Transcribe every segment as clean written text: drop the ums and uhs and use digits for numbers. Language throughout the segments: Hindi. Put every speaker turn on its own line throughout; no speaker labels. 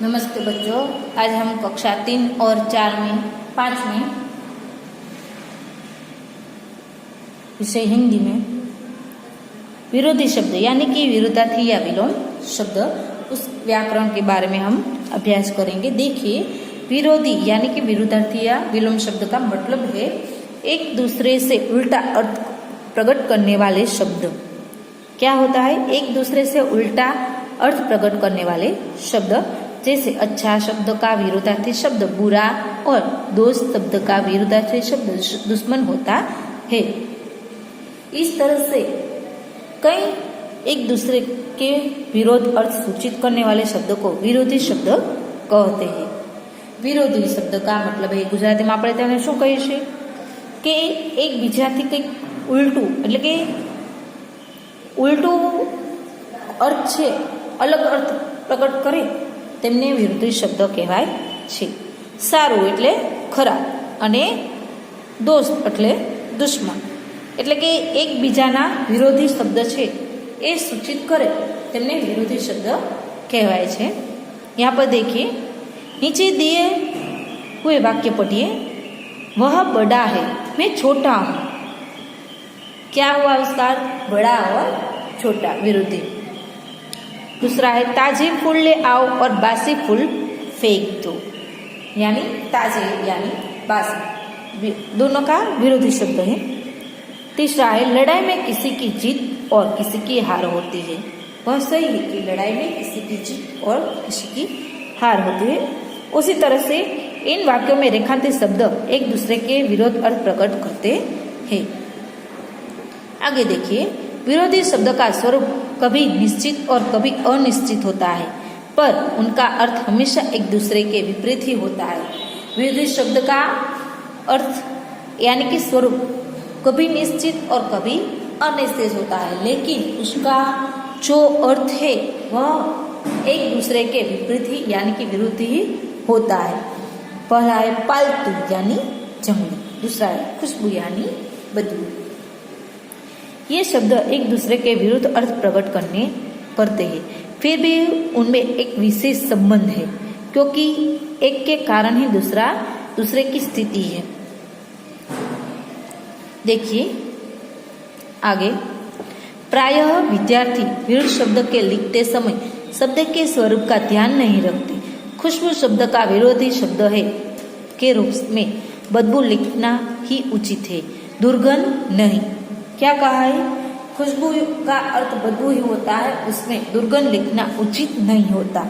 नमस्ते बच्चों, आज हम कक्षा 3 और 4 में 5 में विषय हिंदी में विरोधी शब्द यानी कि विरोधार्थी या विलोम शब्द उस व्याकरण के बारे में हम अभ्यास करेंगे। देखिए, विरोधी यानी कि विरोधार्थी या विलोम शब्द का मतलब है एक दूसरे से उल्टा अर्थ प्रकट करने वाले शब्द। क्या होता है? एक दूसरे से उल्टा अर्थ प्रकट करने वाले शब्द, जैसे अच्छा शब्द का विरोधार्थी शब्द बुरा और दोस्त शब्द का विरोधार्थी शब्द दुश्मन होता है। इस तरह से कई एक दूसरे के विरोध अर्थ सूचित करने वाले शब्द को विरोधी शब्द कहते हैं। विरोधी शब्द का मतलब है गुजराती में આપણે તેને શું કહીએ છીએ કે એકબીજાથી કંઈક ઉલટું એટલે કે ઉલટું अर्थ છે, अलग अर्थ प्रकट करे તેમને વિરોધી શબ્દ કહેવાય છે। સારું એટલે ખરાબ અને દોસ્ત એટલે દુશ્મન, એટલે કે એકબીજાના વિરોધી શબ્દ છે એ सूचित करे તેમને વિરોધી શબ્દ કહેવાય છે। यहाँ पर देखिए, नीचे दिए हुए वाक्य पढ़िए। वह बड़ा है, मैं छोटा हूँ। क्या हुआ उसका? बड़ा और छोटा, विरोधी। दूसरा है ताजे फूल ले आओ और बासी फूल फेंक दो, यानी ताजे यानी बासी, दोनों का विरोधी शब्द है। तीसरा है लड़ाई में किसी की जीत और किसी की हार होती है। वह सही है कि लड़ाई में किसी की जीत और किसी की हार होती है। उसी तरह से इन वाक्यों में रेखांकित शब्द एक दूसरे के विरोध अर्थ प्रकट करते हैं। आगे देखिए, विरोधी शब्द का स्वरूप कभी निश्चित और कभी अनिश्चित होता है, पर उनका अर्थ हमेशा एक दूसरे के विपरीत ही होता है। विरोधी शब्द का अर्थ यानी कि स्वरूप कभी निश्चित और कभी अनिश्चित होता है, लेकिन उसका जो अर्थ है वह एक दूसरे के विपरीत ही यानी कि विरुद्ध ही होता है। पहला है पालतू यानी जंगली, दूसरा है खुशबू यानी बदबू। ये शब्द एक दूसरे के विरुद्ध अर्थ प्रकट करते हैं, फिर भी उनमें एक विशेष संबंध है, क्योंकि एक के कारण ही दूसरे की स्थिति है। देखिए आगे, प्रायः विद्यार्थी विरुद्ध शब्द के लिखते समय शब्द के स्वरूप का ध्यान नहीं रखते। खुशबू शब्द का विरोधी शब्द है के रूप में बदबू लिखना ही उचित है, दुर्गंध नहीं। क्या कहा है? खुशबू का अर्थ बदबू ही होता है, उसमें दुर्गंध लिखना उचित नहीं होता।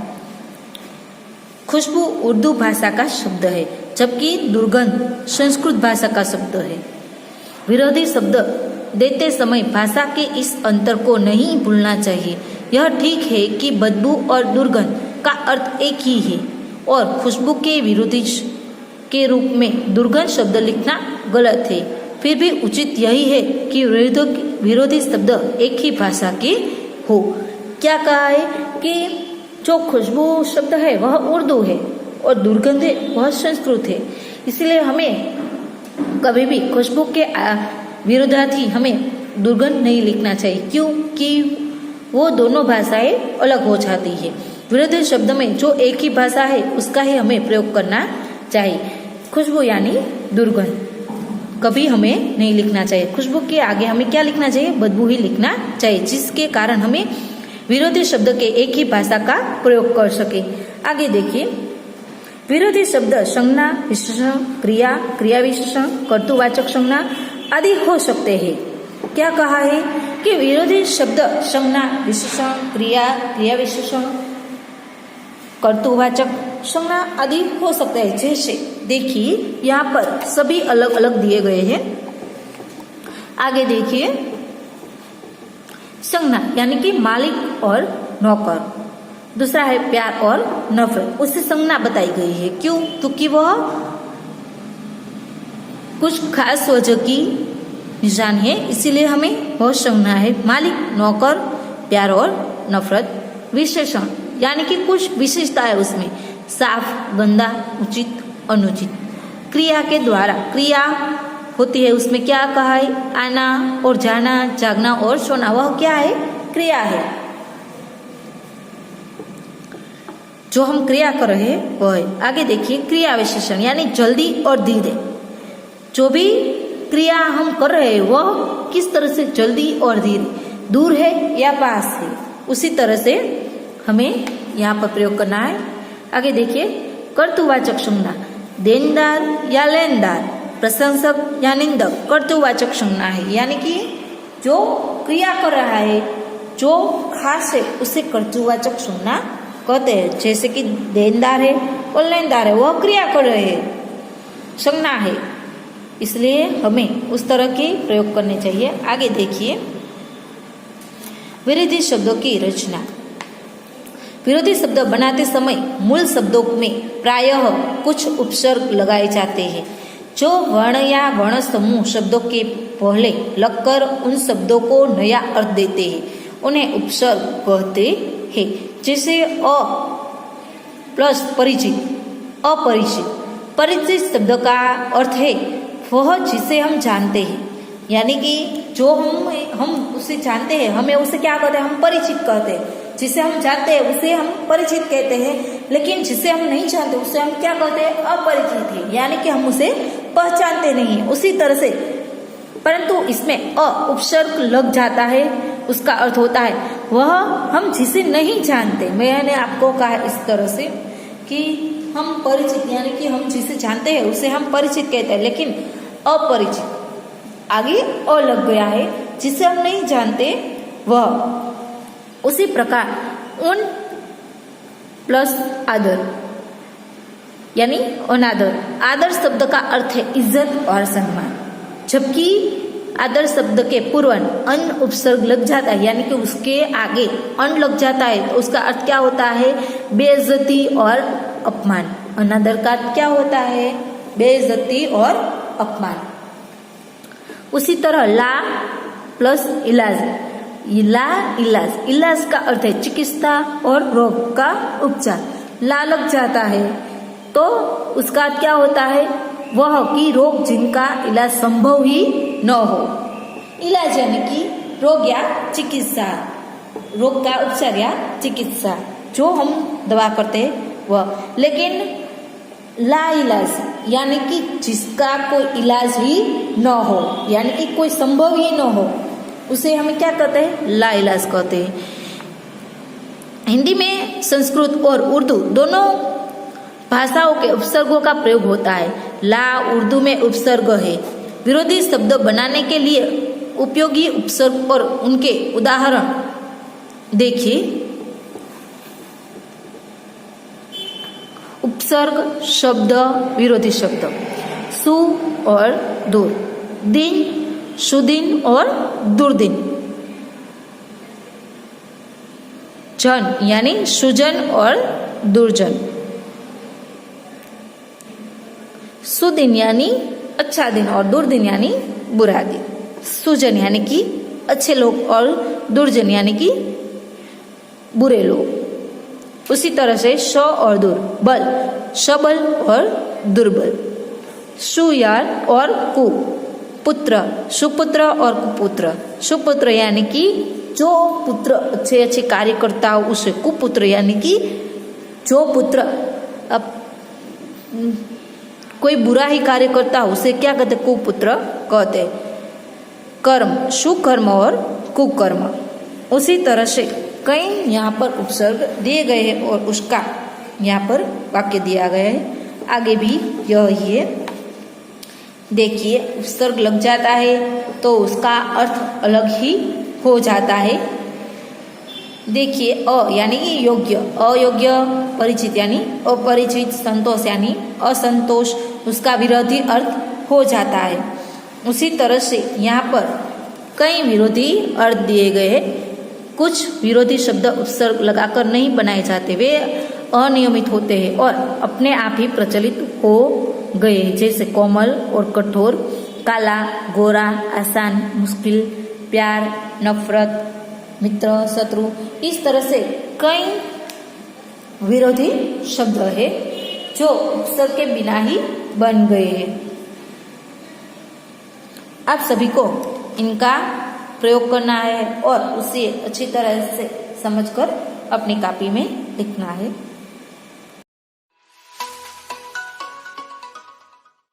खुशबू उर्दू भाषा का शब्द है, जबकि दुर्गंध संस्कृत भाषा का शब्द है। विरोधी शब्द देते समय भाषा के इस अंतर को नहीं भूलना चाहिए। यह ठीक है कि बदबू और दुर्गंध का अर्थ एक ही है और खुशबू के विरोधी के रूप में दुर्गंध शब्द लिखना गलत है। फिर भी उचित यही है कि विरोधी शब्द एक ही भाषा के हो। क्या कहा है कि जो खुशबू शब्द है वह उर्दू है और दुर्गंध है वह संस्कृत है, इसलिए हमें कभी भी खुशबू के विरोधार्थी हमें दुर्गंध नहीं लिखना चाहिए, क्योंकि वो दोनों भाषाएं अलग हो जाती है। विरोधी शब्द में जो एक ही भाषा है उसका ही हमें प्रयोग करना चाहिए। खुशबू यानी दुर्गंध कभी हमें नहीं लिखना चाहिए। खुशबू के आगे हमें क्या लिखना चाहिए? बदबू ही लिखना चाहिए, जिसके कारण हमें विरोधी शब्द के एक ही भाषा का प्रयोग कर सके। आगे देखिए, विरोधी शब्द संज्ञा विशेषण, क्रिया, क्रिया विशेषण, कर्तृवाचक संज्ञा आदि हो सकते हैं। क्या कहा है कि विरोधी शब्द संज्ञा विशेषण, क्रिया, क्रिया विशेषण, कर्तृवाचक संज्ञा आदि हो सकते हैं। जैसे देखिए, यहाँ पर सभी अलग अलग दिए गए हैं। आगे देखिए, संज्ञा यानी कि मालिक और नौकर। दूसरा है प्यार और नफरत, उससे संज्ञा बताई गई है। क्यों? क्योंकि वह कुछ खास वजह की निशान है, इसीलिए हमें वह संज्ञा है। मालिक, नौकर, प्यार और नफरत। विशेषण यानी कि कुछ विशेषता है उसमें, साफ, गंदा, उचित, अनुचित। क्रिया के द्वारा क्रिया होती है, उसमें क्या कहा है? आना और जाना, जागना और सोना, वह क्या है? क्रिया है। जो हम क्रिया कर रहे हैं वह है। आगे देखिए क्रिया विशेषण यानी जल्दी और धीरे। जो भी क्रिया हम कर रहे हैं वह किस तरह से जल्दी और धीरे, दूर है या पास है, उसी तरह से हमें यहाँ पर प्रयोग करना है। आगे देखिए कर्तृवाचक संज्ञा, देनदार या लेनदार, प्रशंसक या निंदक कर्तृवाचक संज्ञा है। यानी कि जो क्रिया कर रहा है जो खास है उसे कर्तृवाचक संज्ञा कहते हैं। जैसे कि देनदार है और लेनदार है वह क्रिया कर रहे हैं, संज्ञा है, इसलिए हमें उस तरह के प्रयोग करने चाहिए। आगे देखिए विरोधी शब्दों की रचना। विरोधी शब्द बनाते समय मूल शब्दों में प्रायः कुछ उपसर्ग लगाए जाते हैं जो वर्ण या वर्ण समूह शब्दों के पहले लगकर उन शब्दों को नया अर्थ देते हैं, उन्हें उपसर्ग कहते हैं। जैसे अ प्लस परिचित, अपरिचित। परिचित शब्द का अर्थ है वह जिसे हम जानते हैं, यानी कि जो हम उसे जानते हैं, हमें उसे क्या कहते हैं, हम परिचित कहते हैं। जिसे हम जानते हैं उसे हम परिचित कहते हैं, लेकिन जिसे हम नहीं जानते उसे हम क्या कहते हैं, अपरिचित है, यानी कि हम उसे पहचानते नहीं है। उसी तरह से परंतु इसमें अ उपसर्ग लग जाता है, उसका अर्थ होता है वह हम जिसे नहीं जानते। मैंने आपको कहा इस तरह से कि हम परिचित यानी कि हम जिसे जानते हैं उसे हम परिचित कहते हैं, लेकिन अपरिचित आगे अ लग गया है, जिसे हम नहीं जानते वह। उसी प्रकार उन प्लस आदर यानी अनादर। आदर शब्द का अर्थ है इज्जत और सम्मान, जबकि आदर शब्द के पूर्व अन उपसर्ग लग जाता है, यानी कि उसके आगे अन लग जाता है तो उसका अर्थ क्या होता है, बेइज्जती और अपमान। अनादर का अर्थ क्या होता है, बेइज्जती और अपमान। उसी तरह ला प्लस इलाज, ला इलाज। इलाज का अर्थ है चिकित्सा और रोग का उपचार। ला लग जाता है तो उसका क्या होता है, वह कि रोग जिनका इलाज संभव ही न हो। इलाज यानी कि रोग या चिकित्सा, रोग का उपचार या चिकित्सा जो हम दवा करते हैं वह। लेकिन ला इलाज यानी कि जिसका कोई इलाज ही न हो, यानी कि कोई संभव ही न हो, उसे हम क्या कहते हैं, ला इलाज कहते हैं। हिंदी में संस्कृत और उर्दू दोनों भाषाओं के उपसर्गों का प्रयोग होता है। ला उर्दू में उपसर्ग है। विरोधी शब्द बनाने के लिए उपयोगी उपसर्ग और उनके उदाहरण देखिए। उपसर्ग शब्द विरोधी शब्द, सु और दूर, दिन सुदिन और दुर्दिन, जन यानी सुजन और दुर्जन, सुदिन यानी अच्छा दिन और दुर्दिन यानी बुरा दिन। सुजन यानी कि अच्छे लोग और दुर्जन यानी कि बुरे लोग। उसी तरह से श और दूर, बल सबल और दुर्बल, सुयार और कु, पुत्र सुपुत्र और कुपुत्र। सुपुत्र यानी कि जो पुत्र अच्छे अच्छे कार्य करता हो उसे, कुपुत्र यानी कि जो पुत्र अब कोई बुरा ही कार्य करता हो उसे क्या कहते, कुपुत्र कहते। कर्म सुकर्म और कुकर्म। उसी तरह से कई यहाँ पर उपसर्ग दिए गए हैं और उसका यहाँ पर वाक्य दिया गया है। आगे भी यह ही है। देखिए उपसर्ग लग जाता है तो उसका अर्थ अलग ही हो जाता है। देखिए अ यानी कि योग्य, अयोग्य, परिचित यानी अपरिचित, संतोष यानी असंतोष, उसका विरोधी अर्थ हो जाता है। उसी तरह से यहाँ पर कई विरोधी अर्थ दिए गए हैं। कुछ विरोधी शब्द उपसर्ग लगाकर नहीं बनाए जाते, वे अनियमित होते हैं और अपने आप ही प्रचलित हो गए, जैसे कोमल और कठोर, काला गोरा, आसान मुश्किल, प्यार नफरत, मित्र शत्रु। इस तरह से कई विरोधी शब्द है जो उपसर्ग के बिना ही बन गए हैं। आप सभी को इनका प्रयोग करना है और उसे अच्छी तरह से समझकर अपनी कॉपी में लिखना है।